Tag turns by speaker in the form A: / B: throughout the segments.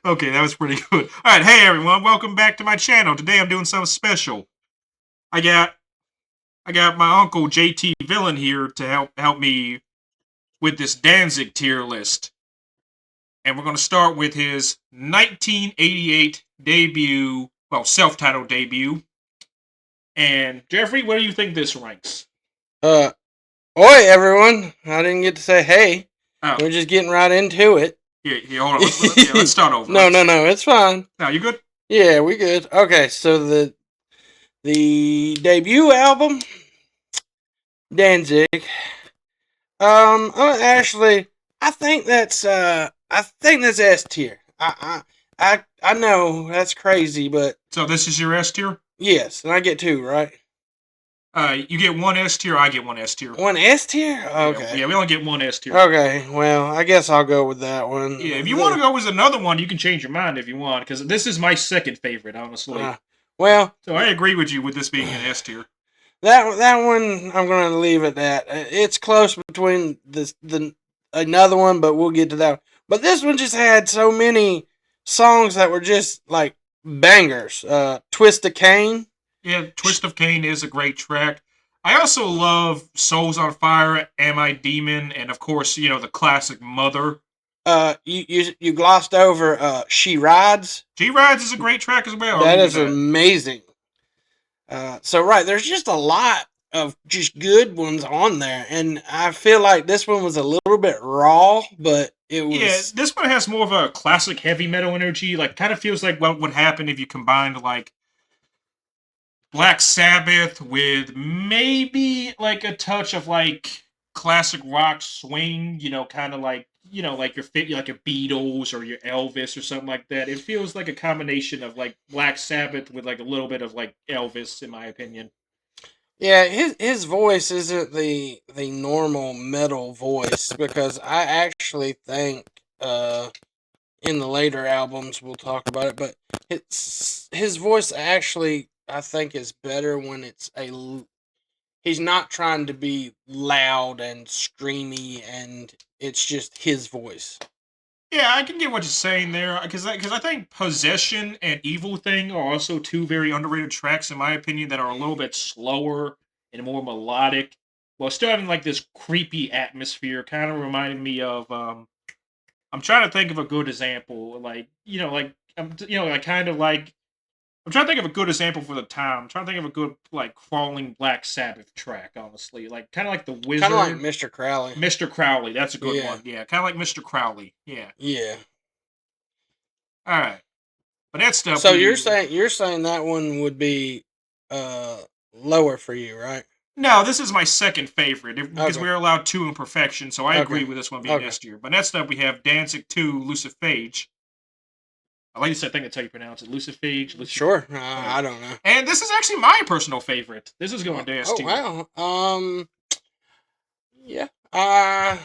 A: Okay, that was pretty good. All right, hey everyone, welcome back to my channel. Today I'm doing something special. I got I got my uncle JTvillan here to help me with this Danzig tier list. And we're going to start with his 1988 debut, well, self-titled debut. And Jeffrey, where do you think this ranks?
B: Oi everyone! I didn't get to say hey.
A: Oh,
B: We're just getting right into it.
A: yeah, hold on. Let's start over.
B: No, it's fine.
A: No, you good?
B: Yeah, we good. Okay, so the debut album, Danzig. Actually, I think that's S tier. I know that's crazy, but
A: So this is your S tier?
B: yes, and I get two, right?
A: You get one S tier, I get one S tier.
B: One S tier? Okay.
A: Yeah, we only get one S tier.
B: Okay, well, I guess I'll go with that one.
A: Yeah, if you want to go with another one, you can change your mind if you want, because this is my second favorite, honestly.
B: Well,
A: so I agree with you with this being an S tier.
B: That one I'm gonna leave at that. It's close between another one, but we'll get to that. But this one just had so many songs that were just like bangers. Twist of Cain.
A: Yeah, Twist of Cain is a great track. I also love Souls on Fire, Am I Demon, and of course, the classic Mother.
B: You glossed over She Rides.
A: She Rides is a great track as well.
B: That is amazing. So right, there's just a lot of just good ones on there, and I feel like this one was a little bit raw, but it was.
A: Yeah, this one has more of a classic heavy metal energy. Like, kind of feels like what would happen if you combined like Black Sabbath with maybe like a touch of like classic rock swing. Kind of like like like a Beatles or your Elvis or something like that. It feels like a combination of like Black Sabbath with like a little bit of like Elvis, in my opinion.
B: Yeah, his voice isn't the normal metal voice, because I actually think in the later albums we'll talk about it, but his voice actually I think is better when he's not trying to be loud and screamy, and it's just his voice.
A: Yeah, I can get what you're saying there, because I think Possession and Evil Thing are also two very underrated tracks, in my opinion, that are a little bit slower and more melodic, while still having like this creepy atmosphere. Kind of reminded me of I'm trying to think of a good example, like like kind of like I'm trying to think of a good example for the time. I'm trying to think of a good like crawling Black Sabbath track, honestly, like kind of like the Wizard,
B: kind of like Mr. Crowley.
A: Mr. Crowley, that's a good one. Yeah, kind of like Mr. Crowley. Yeah.
B: Yeah.
A: All right, but that stuff.
B: So you're saying that one would be lower for you, right?
A: No, this is my second favorite because
B: Okay.
A: we're allowed two in perfection, so I agree
B: Okay.
A: with this one being S tier. But next up we have Danzig 2, Luciphage. I like to say, I think that's how you pronounce it, Luciphage.
B: Sure, I don't know.
A: And this is actually my personal favorite. This is going to S tier.
B: Oh wow. Yeah.
A: I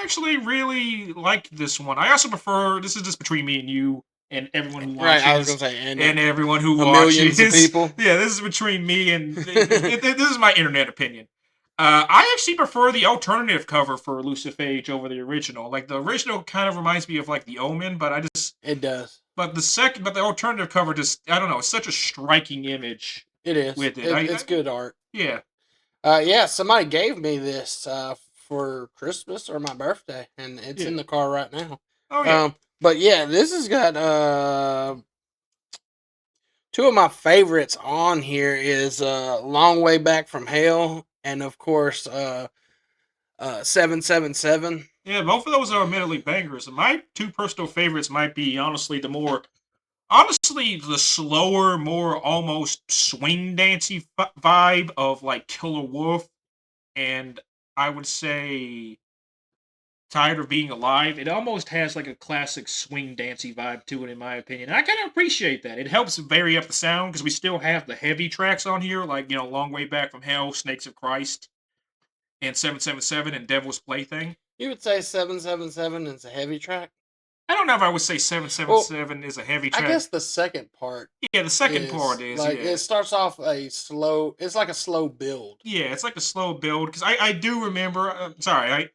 A: actually really like this one. I also prefer. This is just between me and you and everyone who watches.
B: Right, I was gonna say
A: and everyone who
B: watches.
A: Millions
B: of people.
A: Yeah, this is between me and this is my internet opinion. I actually prefer the alternative cover for Luciphage over the original. Like, the original kind of reminds me of like The Omen, but
B: it does.
A: But the alternative cover just, I don't know, it's such a striking image.
B: It is.
A: With it,
B: it's good art.
A: Yeah.
B: Yeah. Somebody gave me this for Christmas or my birthday, and it's in the car right now.
A: Oh yeah.
B: But yeah, this has got two of my favorites on here is Long Way Back from Hell, and of course 777.
A: Yeah, both of those are admittedly bangers. And my two personal favorites might be honestly the slower, more almost swing dancey vibe of like Killer Wolf, and I would say Tired of Being Alive. It almost has like a classic swing dancey vibe to it, in my opinion. And I kind of appreciate that. It helps vary up the sound because we still have the heavy tracks on here, like Long Way Back from Hell, Snakes of Christ, and 777 and Devil's Plaything.
B: You would say 777 is a heavy track?
A: I don't know if I would say 777 is a heavy track.
B: I guess the second part.
A: Yeah, the second part is
B: like it starts off a slow. It's like a slow build.
A: Yeah, it's like a slow build because I do remember. Sorry,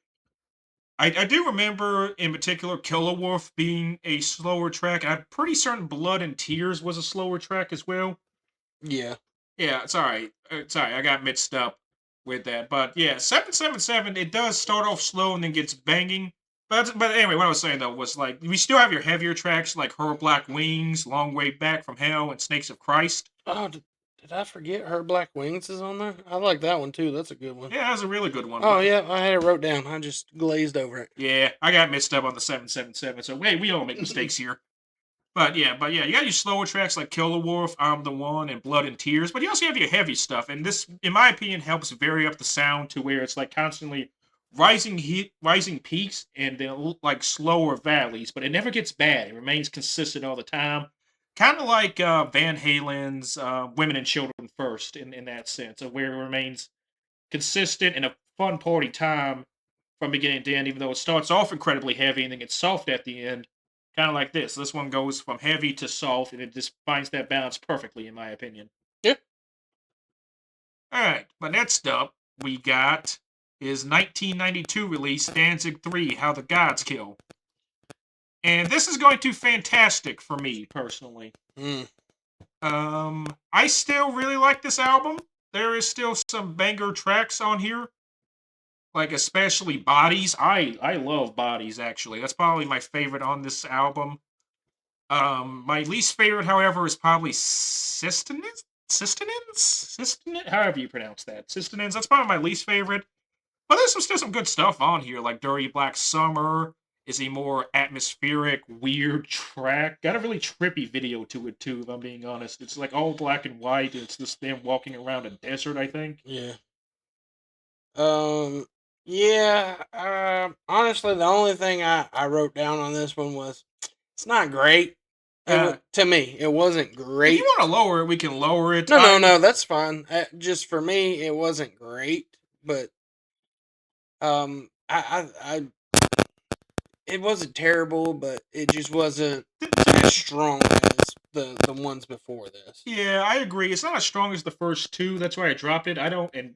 A: I do remember in particular Killer Wolf being a slower track. I'm pretty certain Blood and Tears was a slower track as well.
B: Yeah.
A: Yeah, sorry. Sorry, I got mixed up with that. But yeah, 777, it does start off slow and then gets banging. But anyway, what I was saying though was like we still have your heavier tracks like Her Black Wings, Long Way Back from Hell, and Snakes of Christ.
B: Oh, did I forget Her Black Wings is on there? I like that one too. That's a good one.
A: Yeah, that was a really good one.
B: Oh yeah, I had it wrote down. I just glazed over it.
A: Yeah, I got mixed up on the 777. So hey, we all make mistakes here. But yeah, you got your slower tracks like Kill the Wolf, I'm the One, and Blood and Tears. But you also have your heavy stuff, and this, in my opinion, helps vary up the sound to where it's like constantly rising peaks, and then like slower valleys. But it never gets bad; it remains consistent all the time. Kind of like Van Halen's "Women and Children First" in that sense, of where it remains consistent and a fun party time from beginning to end, even though it starts off incredibly heavy and then gets soft at the end. Kind of like this. This one goes from heavy to soft, and it just finds that balance perfectly, in my opinion.
B: Yeah.
A: All right, but next up, we got his 1992 release, Danzig 3 How the Gods Kill. And this is going to fantastic for me, personally.
B: Mm.
A: I still really like this album. There is still some banger tracks on here, like especially Bodies. I love Bodies, actually. That's probably my favorite on this album. My least favorite, however, is probably Sistinins, however you pronounce that. Sistinins. That's probably my least favorite. But there's still some good stuff on here, like Dirty Black Summer is a more atmospheric, weird track. Got a really trippy video to it too, if I'm being honest. It's like all black and white. It's just them walking around a desert, I think.
B: Yeah. Yeah. Honestly, the only thing I wrote down on this one was it's not great. It was,
A: Uh,
B: to me, it wasn't
A: if you
B: great.
A: want to lower it, we can lower it.
B: No, that's fine. Just for me, it wasn't great, but it wasn't terrible, but it just wasn't as strong as the ones before this.
A: Yeah, I agree. It's not as strong as the first two. That's why I dropped it. I don't, and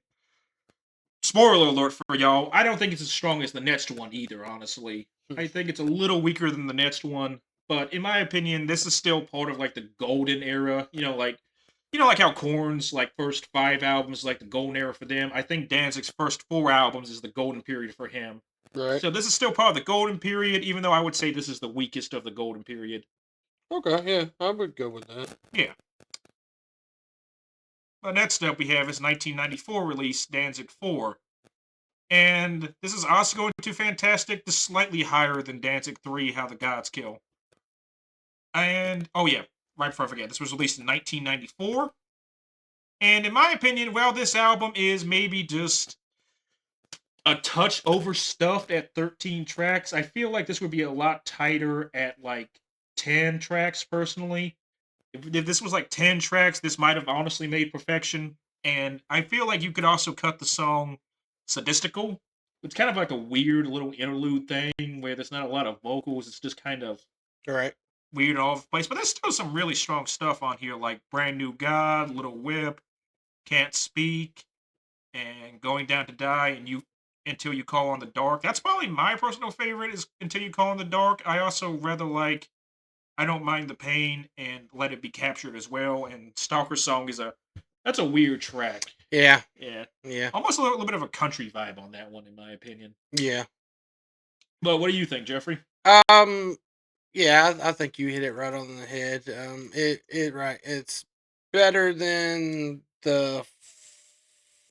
A: spoiler alert for y'all, I don't think it's as strong as the next one either, honestly. I think it's a little weaker than the next one, but in my opinion, this is still part of like the golden era. Like how Korn's like first 5 albums, like the golden era for them. I think Danzig's first 4 albums is the golden period for him.
B: Right.
A: So this is still part of the golden period, even though I would say this is the weakest of the golden period.
B: Okay, yeah, I would go with that.
A: Yeah. But next up we have his 1994 release, Danzig 4. And this is also going to fantastic, just slightly higher than Danzig 3, How the Gods Kill. And, oh yeah, right before I forget, this was released in 1994. And in my opinion, well, this album is maybe just a touch overstuffed at 13 tracks. I feel like this would be a lot tighter at like 10 tracks, personally. If this was like 10 tracks, this might have honestly made perfection. And I feel like you could also cut the song Sadistical. It's kind of like a weird little interlude thing where there's not a lot of vocals. It's just kind of
B: Right.
A: weird all over the place. But there's still some really strong stuff on here, like Brand New God, Little Whip, Can't Speak, and Going Down to Die, and You Until You Call on the Dark. That's probably my personal favorite is Until You Call on the Dark. I also rather like I Don't Mind the Pain and Let It Be Captured as well. And Stalker Song that's a weird track.
B: Yeah.
A: Yeah.
B: Yeah.
A: Almost a little bit of a country vibe on that one, in my opinion.
B: Yeah.
A: But what do you think, Jeffrey?
B: Yeah, I think you hit it right on the head. It's better than the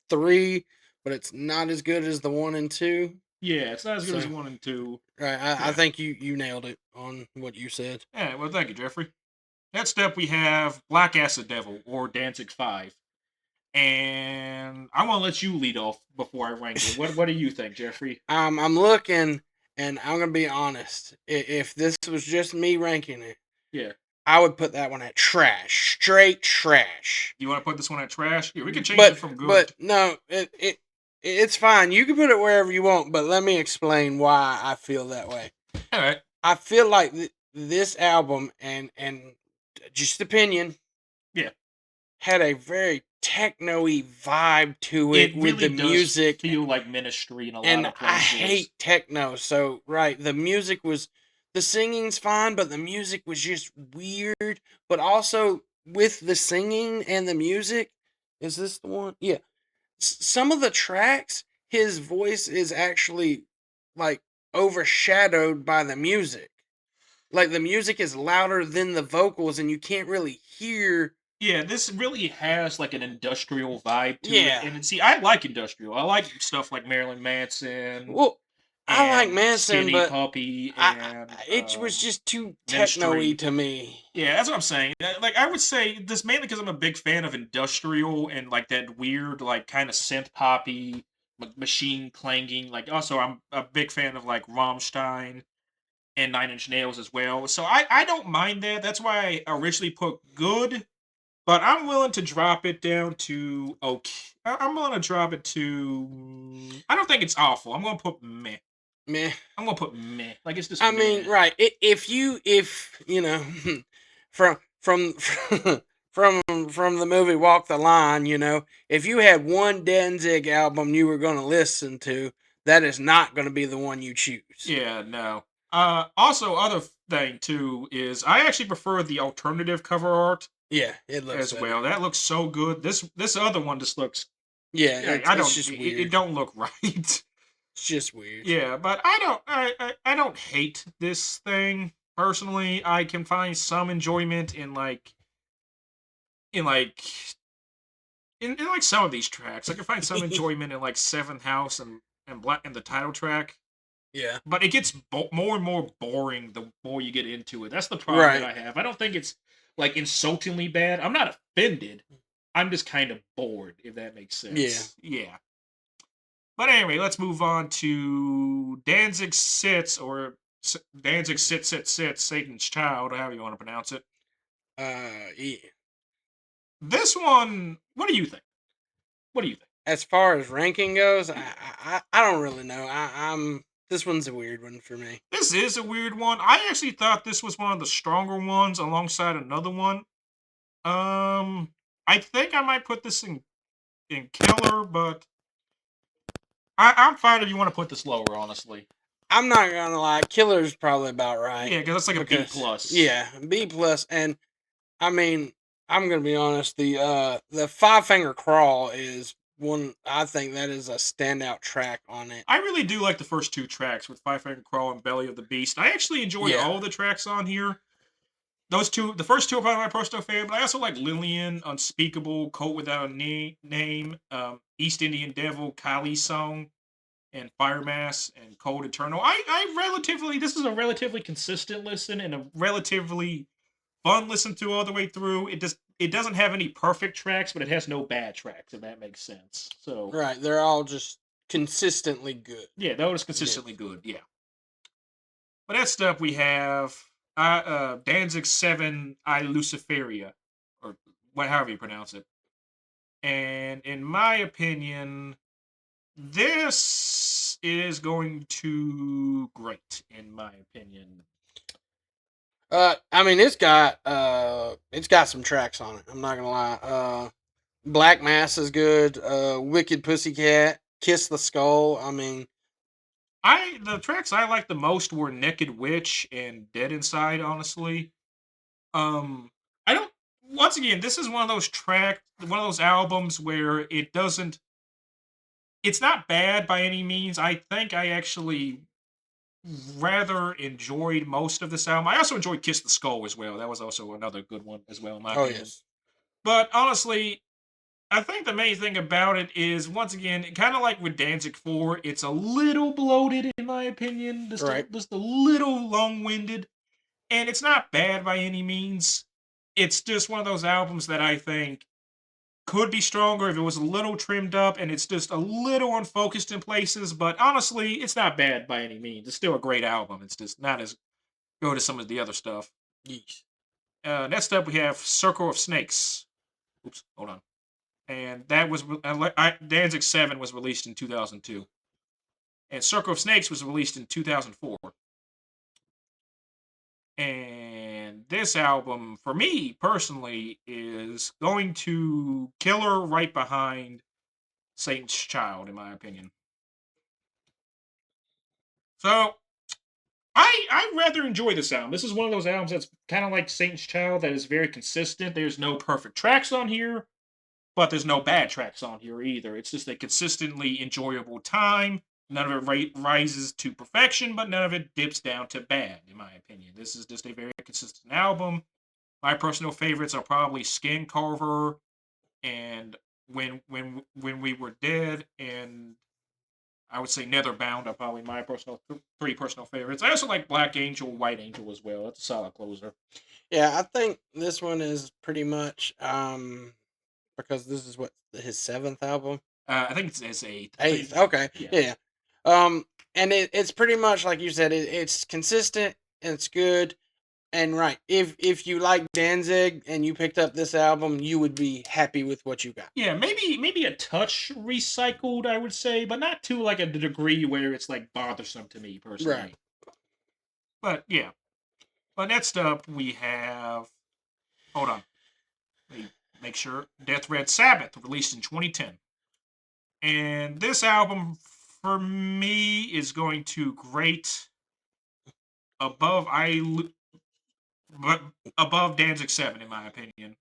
B: 3, but it's not as good as the 1 and 2.
A: Yeah, it's not as good as
B: So-
A: 1 and 2.
B: Right. I
A: Yeah.
B: think you nailed it on what you said.
A: Yeah, well, thank you, Jeffrey. Next up, we have Black Acid Devil, or Danzig 5. And I want to let you lead off before I rank it. What do you think, Jeffrey?
B: I'm looking, and I'm gonna be honest. If this was just me ranking it,
A: Yeah.
B: I would put that one at trash, straight trash.
A: You want to put this one at trash? Yeah, we can change
B: But
A: it from good.
B: but no, it's fine. You can put it wherever you want. But let me explain why I feel that way.
A: All right.
B: I feel like this album and just opinion,
A: Yeah,
B: had a very techno-y vibe to
A: It
B: it with
A: really
B: the
A: does
B: music.
A: feel like Ministry in a lot
B: And
A: of
B: I
A: places.
B: hate techno, so right, the singing's fine, but the music was just weird. But also with the singing and the music, is this the one? Yeah. Some of the tracks, his voice is actually like overshadowed by the music. Like the music is louder than the vocals, and you can't really hear.
A: Yeah, this really has like an industrial vibe to it.
B: Yeah.
A: And see, I like industrial. I like stuff like Marilyn Manson
B: Well, I like
A: and
B: Manson,
A: Skinny
B: but
A: Puppy
B: I
A: and
B: it was just too techno-y
A: Ministry.
B: to me.
A: Yeah, that's what I'm saying. Like, I would say this mainly because I'm a big fan of industrial and like that weird, like kind of synth poppy, machine clanging. Like, also, I'm a big fan of like Rammstein and Nine Inch Nails as well. So I don't mind that. That's why I originally put good, but I'm willing to drop it down to okay. I'm willing to drop it to. I don't think it's awful. I'm gonna put meh.
B: Meh.
A: I'm gonna put meh. Like it's just
B: I mean,
A: meh.
B: right. If you know, from from from the movie Walk the Line, you know, if you had one Danzig album you were going to listen to, that is not going to be the one you choose.
A: Yeah, no. Also, other thing too is I actually prefer the alternative cover art
B: Yeah, it looks
A: as
B: better.
A: well. That looks so good. This other one just looks.
B: Yeah,
A: Yeah,
B: it's
A: I
B: it's
A: don't.
B: just
A: It
B: weird.
A: don't look right.
B: It's just weird.
A: Yeah, but I don't. I don't hate this thing personally. I can find some enjoyment in like in like some of these tracks. I can find some enjoyment in like Seventh House and Black and the title track.
B: Yeah.
A: But it gets more and more boring the more you get into it. That's the problem that
B: Right.
A: I have. I don't think it's like insultingly bad. I'm not offended. I'm just kind of bored, if that makes
B: Yeah.
A: sense. Yeah. But anyway, let's move on to Danzig Sits or Danzig Sits, Satan's Child, or however you want to pronounce it.
B: Yeah.
A: This one, what do you think? What do you think?
B: As far as ranking goes, I don't really know. I'm this one's a weird one for me.
A: This is a weird one. I actually thought this was one of the stronger ones alongside another one. I think I might put this in killer, but I'm fine if you want to put this lower, honestly.
B: I'm not gonna lie, Killer's probably about right.
A: Yeah, because that's like a B
B: Because
A: plus.
B: yeah, B plus, and I mean, I'm gonna be honest. The Five Finger Crawl is one. I think that is a standout track on it.
A: I really do like the first two tracks with Five Finger Crawl and Belly of the Beast. I actually enjoy
B: Yeah.
A: all the tracks on here. Those two, the first two are probably my personal favorite, but I also like Lillian, Unspeakable, Code Without a Name, East Indian Devil, Kali's Song, and Fire Mass and Cold Eternal. This is a relatively consistent listen and a relatively fun listen to all the way through. It doesn't have any perfect tracks, but it has no bad tracks, if that makes sense. So
B: Right, they're all just consistently good.
A: yeah, that was consistently good. Yeah. But next up we have Danzig 7 I Luciferia, or however you pronounce it. And in my opinion, this is going to great, in my opinion.
B: I mean, it's got some tracks on it. I'm not gonna lie. Black Mass is good. Wicked Pussycat, Kiss the Skull. I mean,
A: The tracks I liked the most were Naked Witch and Dead Inside, honestly. I don't once again, this is one of those albums where it's not bad by any means. I think I actually rather enjoyed most of this album. I also enjoyed Kiss the Skull as well. That was also another good one as well, in my
B: oh
A: opinion.
B: yes,
A: But honestly, I think the main thing about it is, once again, kind of like with Danzig 4, it's a little bloated, in my opinion.
B: right.
A: Just a little long winded. And it's not bad by any means. It's just one of those albums that I think could be stronger if it was a little trimmed up, and it's just a little unfocused in places. But honestly, it's not bad by any means. It's still a great album. It's just not as good as some of the other stuff.
B: Yeesh.
A: Next up, we have Circle of Snakes. Oops, hold on. And that was Danzig 7 was released in 2002, and Circle of Snakes was released in 2004. And this album, for me personally, is going to Killer right behind Satan's Child, in my opinion. So I rather enjoy this album. This is one of those albums that's kind of like Satan's Child, that is very consistent. There's no perfect tracks on here, but there's no bad tracks on here either. It's just a consistently enjoyable time. None of it rises to perfection, but none of it dips down to bad, in my opinion. This is just a very consistent album. My personal favorites are probably Skin Carver and when we were dead, and I would say Netherbound are probably my personal three personal favorites. I also like Black Angel, White Angel as well. That's a solid closer.
B: Yeah, I think this one is pretty much because this is what his seventh album.
A: I think it's eighth.
B: Eighth. Okay.
A: Yeah.
B: Yeah. Um, and it's pretty much like you said. It's consistent and it's good. And right, if you like Danzig and you picked up this album, you would be happy with what you got.
A: Yeah, maybe a touch recycled, I would say, but not to like a degree where it's like bothersome to me personally.
B: Right.
A: But yeah. But next up we have, hold on, let me make sure, Death Red Sabbath, released in 2010. And this album for me is going to grate above but above Danzig 7 in my opinion.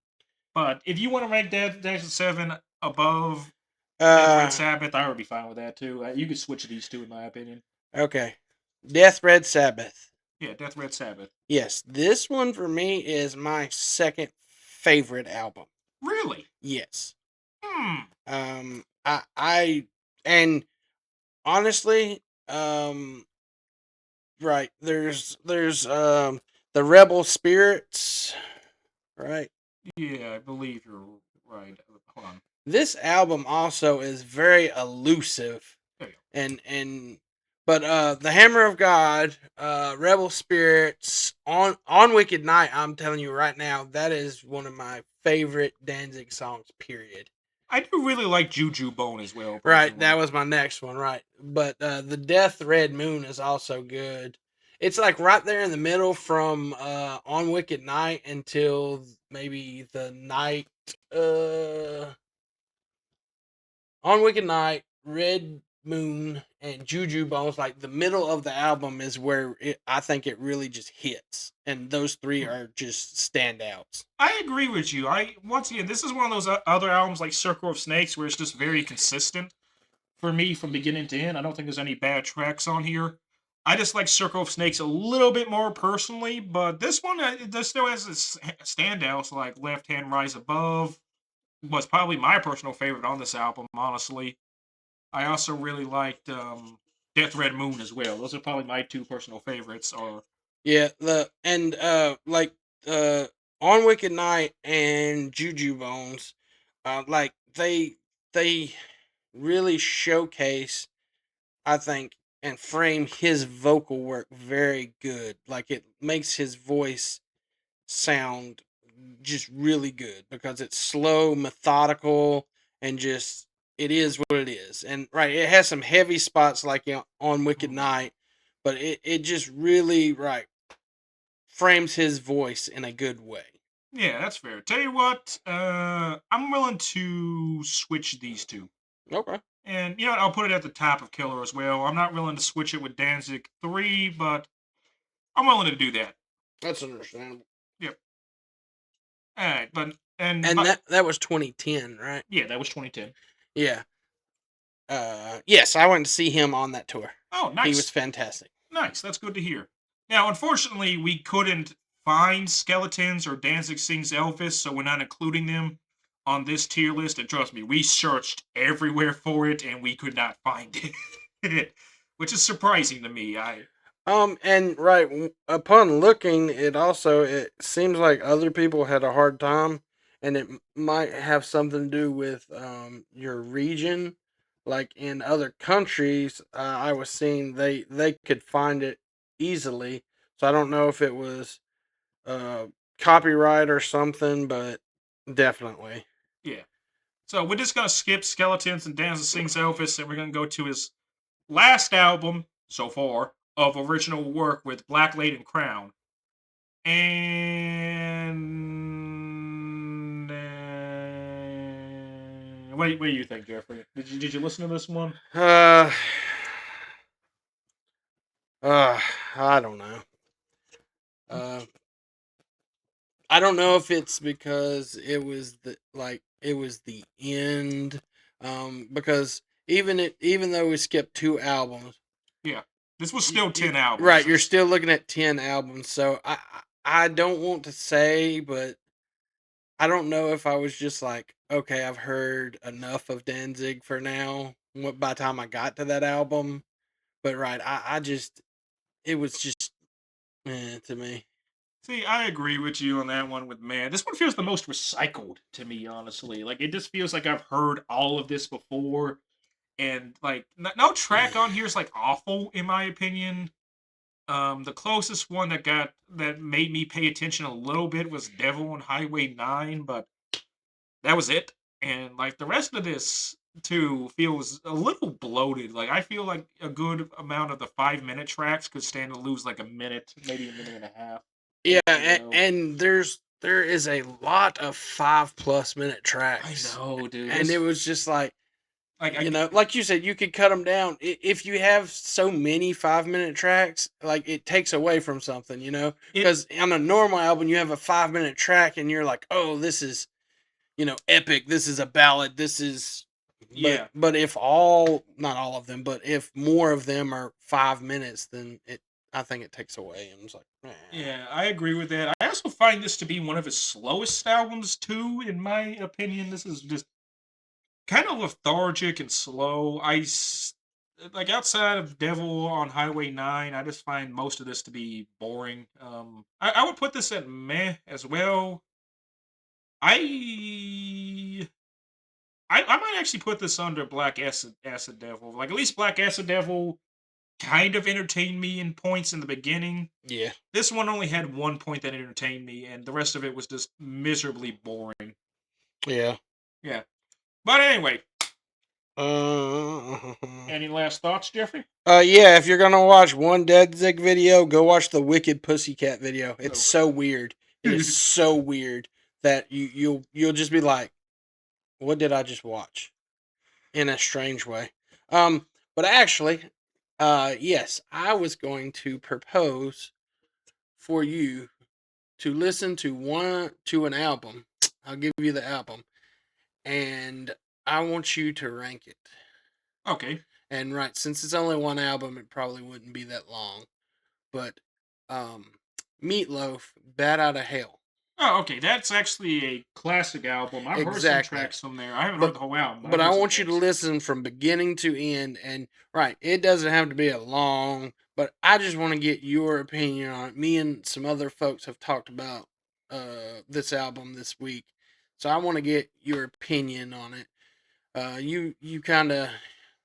A: But if you want to rank Danzig 7 above Death Red Sabbath, I would be fine with that too. You could switch these two in my opinion.
B: Okay. Death Red Sabbath.
A: Yeah, Death Red Sabbath.
B: Yes, this one for me is my second favorite album.
A: Really?
B: Yes.
A: Hmm.
B: I and honestly, right, there's the Rebel Spirits, right?
A: Yeah, I believe you're right. Hold on.
B: This album also is very elusive.
A: There you go.
B: But the Hammer of God, Rebel Spirits, on Wicked Night, I'm telling you right now, that is one of my favorite Danzig songs, period.
A: I do really like Juju Bone as well. Personally.
B: Right, that was my next one, right. But the Death Red Moon is also good. It's like right there in the middle from On Wicked Night until maybe the night On Wicked Night, Red Moon, and Juju Bones. Like the middle of the album is where I think it really just hits, and those three are just standouts.
A: I agree with you. Once again, this is one of those other albums like Circle of Snakes where it's just very consistent for me from beginning to end. I don't think there's any bad tracks on here. I just like Circle of Snakes a little bit more personally, but this one this still has its standouts like Left Hand Rise Above was probably my personal favorite on this album. Honestly, I also really liked Death Red Moon as well. Those are probably my two personal favorites. Or
B: yeah, On Wicked Night and Juju Bones, like they really showcase, I think, and frame his vocal work very good. Like it makes his voice sound just really good because it's slow, methodical, and just it is what it is. And right, it has some heavy spots like on Wicked Night, but it just really right frames his voice in a good way.
A: yeah, that's fair. Tell you what, I'm willing to switch these two.
B: Okay.
A: And you know what, I'll put it at the top of Killer as well. I'm not willing to switch it with Danzig 3, but I'm willing to do that.
B: That's understandable.
A: Yep. All right, but
B: that was 2010, right?
A: Yeah, that was 2010.
B: Yeah. Yes, I went to see him on that tour.
A: Oh, nice.
B: He was fantastic.
A: Nice. That's good to hear. Now, unfortunately, we couldn't find Skeletons or Danzig Sings Elvis, so we're not including them on this tier list. And trust me, we searched everywhere for it, and we could not find it, which is surprising to me.
B: And right upon looking, it seems like other people had a hard time, and it might have something to do with your region. Like in other countries, I was seeing they could find it easily. So I don't know if it was copyright or something, but definitely.
A: Yeah. So we're just gonna skip Skeletons and Danzig Sings Elvis, and we're gonna go to his last album so far of original work with Black Laden Crown. And what do you think, Jeffrey? Did you listen to this one?
B: Uh, I don't know. Uh, I don't know if it's because it was the end. Because even though we skipped 2 albums,
A: Yeah, this was still 10
B: right,
A: albums.
B: you're still looking at 10 albums. So I don't want to say, but I don't know if I was just like, okay, I've heard enough of Danzig for now. By the time I got to that album, but right, I just it was just to me.
A: See, I agree with you on that one. With man, this one feels the most recycled to me, honestly. Like it just feels like I've heard all of this before, and like no track on here is like awful in my opinion. The closest one that made me pay attention a little bit was Devil on Highway 9, but that was it. And like the rest of this too feels a little bloated. Like I feel like a good amount of the 5 minute tracks could stand to lose like a minute, maybe a minute and a half
B: Yeah,
A: of video.
B: and there is a lot of 5+ minute
A: I
B: tracks,
A: know, dude.
B: and it was just like,
A: Like
B: like you said, you could cut them down. If you have so many 5 minute tracks, like it takes away from something,
A: it
B: because on a normal album you have a 5 minute track and you're like, oh, this is epic. This is a ballad. This is,
A: yeah.
B: but if not all of them, but if more of them are 5 minutes, then I think it takes away. And it's like,
A: Yeah, I agree with that. I also find this to be one of his slowest albums too, in my opinion. This is just kind of lethargic and slow. Like outside of Devil on Highway 9, I just find most of this to be boring. I would put this at meh as well. I I might actually put this under Black Acid Devil. Like at least Black Acid Devil kind of entertained me in points in the beginning.
B: yeah,
A: This one only had one point that entertained me, and the rest of it was just miserably boring.
B: yeah.
A: Yeah. But anyway,
B: Uh,
A: any last thoughts, Jeffrey?
B: yeah. If you're gonna watch one Danzig video, go watch the Wicked Pussycat video. It's
A: No.
B: so weird. It is so weird that you'll just be like, "What did I just watch?" In a strange way. But actually, yes, I was going to propose for you to listen to an album. I'll give you the album, and I want you to rank it.
A: Okay.
B: And right, since it's only one album, it probably wouldn't be that long. But um, Meatloaf, "Bat Out of Hell."
A: Oh, okay. That's actually a classic album. I've heard some
B: Exactly.
A: tracks from there. I haven't heard
B: But
A: the whole album, but
B: but
A: I've
B: I
A: heard some
B: want you to
A: tracks.
B: listen from beginning to end. And right, it doesn't have to be a long, but I just want to get your opinion on it. Me and some other folks have talked about this album this week, so I want to get your opinion on it. You kind of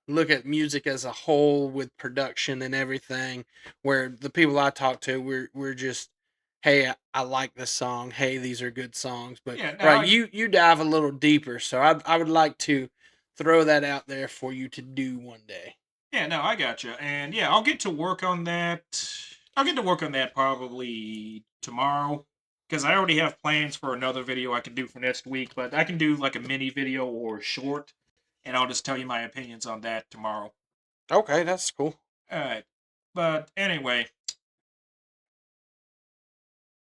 B: look at music as a whole with production and everything, where the people I talk to, we're just, hey, I like this song. Hey, these are good songs. But
A: Yeah, now
B: right, you dive a little deeper, so I would like to throw that out there for you to do one day.
A: yeah, no, I got you. And yeah, I'll get to work on that. I'll get to work on that probably tomorrow because I already have plans for another video I can do for next week, but I can do like a mini video or short, and I'll just tell you my opinions on that tomorrow.
B: Okay, that's cool.
A: All right. But anyway,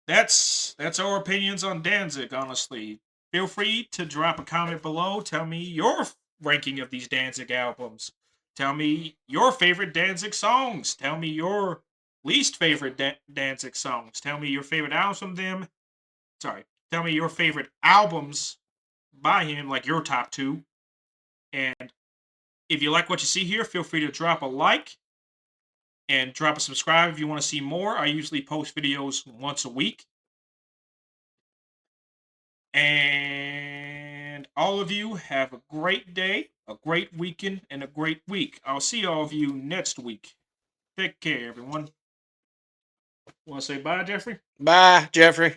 A: that's our opinions on Danzig, honestly. Feel free to drop a comment below. Tell me your ranking of these Danzig albums. Tell me your favorite Danzig songs. Tell me your least favorite Danzig songs. Tell me your favorite albums from them. Sorry. Tell me your favorite albums by him, like your top two. And if you like what you see here, feel free to drop a like and drop a subscribe if you want to see more. I usually post videos once a week. And all of you have a great day, a great weekend, and a great week. I'll see all of you next week. Take care, everyone. Want to say bye, Jeffrey?
B: Bye, Jeffrey.